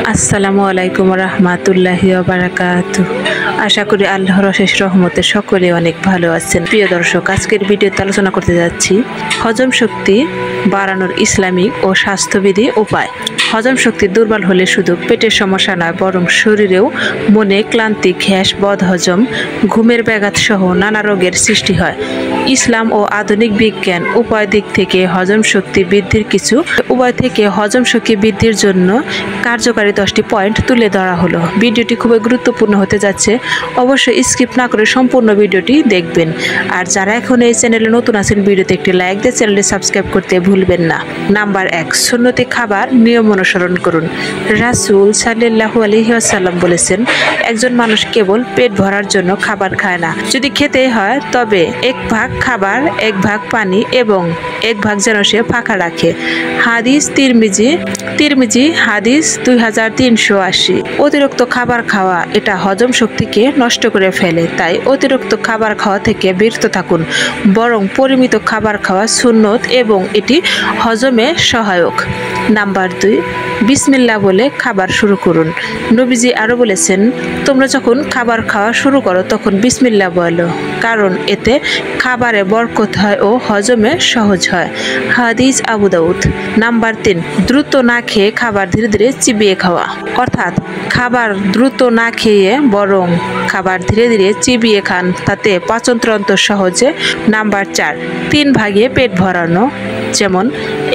আসসালামু আলাইকুম রহমাতুল্লাহি ওয়া বারাকাতুহু। আশা করি আল্লাহর অশেষ রহমতে সকলে অনেক ভালো আছেন। প্রিয় দর্শক, আজকের ভিডিওতে আলোচনা করতে যাচ্ছি হজম শক্তি বাড়ানোর ইসলামিক ও স্বাস্থ্যবিধি উপায়। হজম শক্তি দুর্বল হলে শুধু পেটের সমস্যা নয়, বরং শরীরেও মনে ক্লান্তি, গ্যাস, বদহজম, ঘুমের ব্যাঘাত সহ নানা রোগের সৃষ্টি হয়। ইসলাম ও আধুনিক বিজ্ঞান উভয় দিক থেকে হজম শক্তি বৃদ্ধির জন্য কার্যকারী 10টি পয়েন্ট তুলে ধরা হলো। ভিডিওটি খুবই গুরুত্বপূর্ণ হতে যাচ্ছে, অবশ্যই স্কিপ না করে সম্পূর্ণ ভিডিওটি দেখবেন। আর যারা এখন এই চ্যানেলে নতুন আছেন, ভিডিওতে একটি লাইক দিয়ে চ্যানেলটি সাবস্ক্রাইব করতে ভুলবেন না। নাম্বার 1, সুন্নতি খাবার নিয়ম অনুসরণ করুন। রাসূল সাল্লাল্লাহু আলাইহি ওয়াসাল্লাম বলেছেন, একজন মানুষ কেবল পেট ভরার জন্য খাবার খায় না। যদি খেতেই হয় তবে 1 ভাগ খাবার, 1 ভাগ পানি এবং 1 ভাগ যেন সে ফাঁকা রাখে। হাদিস তিরমিজি হাদিস 2380। অতিরিক্ত খাবার খাওয়া এটা হজম শক্তিকে নষ্ট করে ফেলে, তাই অতিরিক্ত খাবার খাওয়া থেকে বিরত থাকুন। বরং পরিমিত খাবার খাওয়া সুন্নত এবং এটি হজমে সহায়ক। নাম্বার 2, বিসমিল্লাহ বলে খাবার শুরু করুন। নবীজি আরো বলেছেন, তোমরা যখন খাবার খাওয়া শুরু করো তখন বিসমিল্লাহ বলো, কারণ এতে খাবারে বরকত হয় ও হজমে সহজ হয়। হাদিস আবু দাউদ। নাম্বার 3, দ্রুত না খেয়ে খাবার ধীরে ধীরে চিবিয়ে খাওয়া। অর্থাৎ খাবার দ্রুত না খেয়ে বরং খাবার ধীরে ধীরে চিবিয়ে খান, তাতে পাচনতন্ত্র সহজে। নাম্বার 4, 3 ভাগে পেট ভরানো, যেমন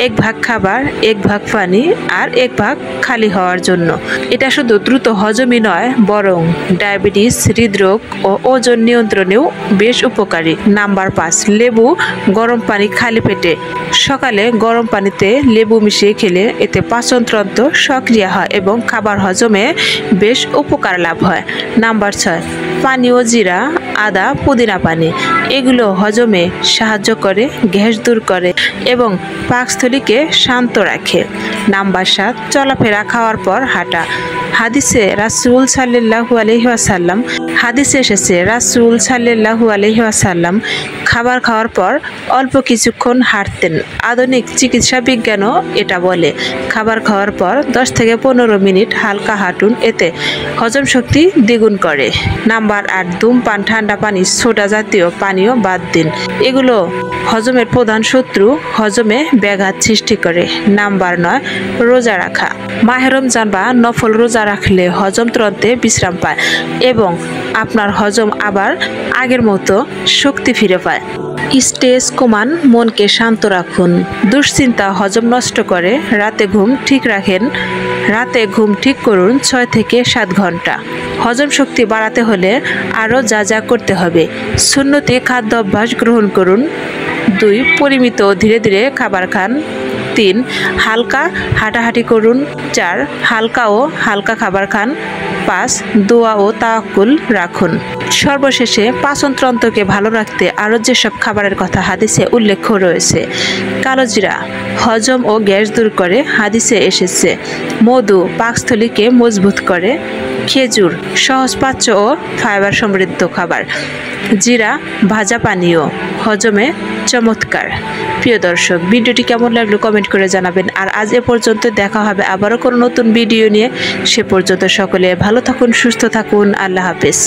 1 ভাগ খাবার, 1 ভাগ পানি আর 1 ভাগ খালি হওয়ার জন্য। এটা শুধু দ্রুত হজমই নয়, বরং ডায়াবেটিস, হৃদরোগ ও ওজন নিয়ন্ত্রণেও বেশ উপকারী। নাম্বার 5, লেবু গরম পানি খালি পেটে। সকালে গরম পানিতে লেবু মিশিয়ে খেলে এতে পাচনতন্ত্র সক্রিয় হয় এবং খাবার হজমে বেশ উপকার লাভ হয়। নাম্বার 6, পানীয় জিরা, আদা, পুদিনা পানি। এগুলো হজমে সাহায্য করে, গ্যাস দূর করে এবং পাকস্থলীকে শান্ত রাখে। নাম্বার 7, চলাফেরা, খাওয়ার পর হাঁটা। হাদিসে এসেছে রাসূল সাল্লাল্লাহু আলাইহি ওয়াসাল্লাম খাবার খাওয়ার পর অল্প কিছুক্ষণ হাঁটতেন। আধুনিক চিকিৎসা বিজ্ঞানও এটা বলে। খাবার খাওয়ার পর 10 থেকে 15 মিনিট হালকা হাঁটুন, এতে হজম শক্তি দ্বিগুণ করে। নাম্বার 8, ধূমপান, ঠান্ডা পানি, সোডা জাতীয় পানীয় বাদ দিন। এগুলো হজমের প্রধান শত্রু, হজমে ব্যাঘাত সৃষ্টি করে। নাম্বার 9, রোজা রাখা। মাহে রমজান বা নফল রোজা রাখলে হজমতন্ত্রে বিশ্রাম পায় এবং আপনার হজম আবার আগের মতো শক্তি ফিরে পায়। স্ট্রেস কমান, মনকে শান্ত রাখুন। দুশ্চিন্তা হজম নষ্ট করে। রাতে ঘুম ঠিক করুন 6 থেকে 7 ঘন্টা। হজম শক্তি বাড়াতে হলে আরও যা করতে হবে। সুন্নতি খাদ্য অভ্যাস গ্রহণ করুন। 2, পরিমিত ও ধীরে ধীরে খাবার খান। 3, হালকা হাঁটাহাঁটি করুন। 4, হালকা খাবার খান। 5, দোয়া ও তাওয়াক্কুল রাখুন। সর্বশেষে পাচনতন্ত্রকে ভালো রাখতে আরও যেসব খাবারের কথা হাদিসে উল্লেখ রয়েছে: কালো জিরা হজম ও গ্যাস দূর করে, হাদিসে এসেছে। মধু পাকস্থলীকে মজবুত করে। খেজুর সহজপাচ্য ও ফাইবার সমৃদ্ধ খাবার। জিরা ভাজা পানীয়, হজমে চমৎকার। প্রিয় দর্শক, ভিডিওটি কেমন লাগলো কমেন্ট করে জানাবেন। আর আজ এ পর্যন্ত, দেখা হবে আবারও কোনো নতুন ভিডিও নিয়ে। সে পর্যন্ত সকলে ভালো থাকুন, সুস্থ থাকুন। আল্লাহ হাফেজ।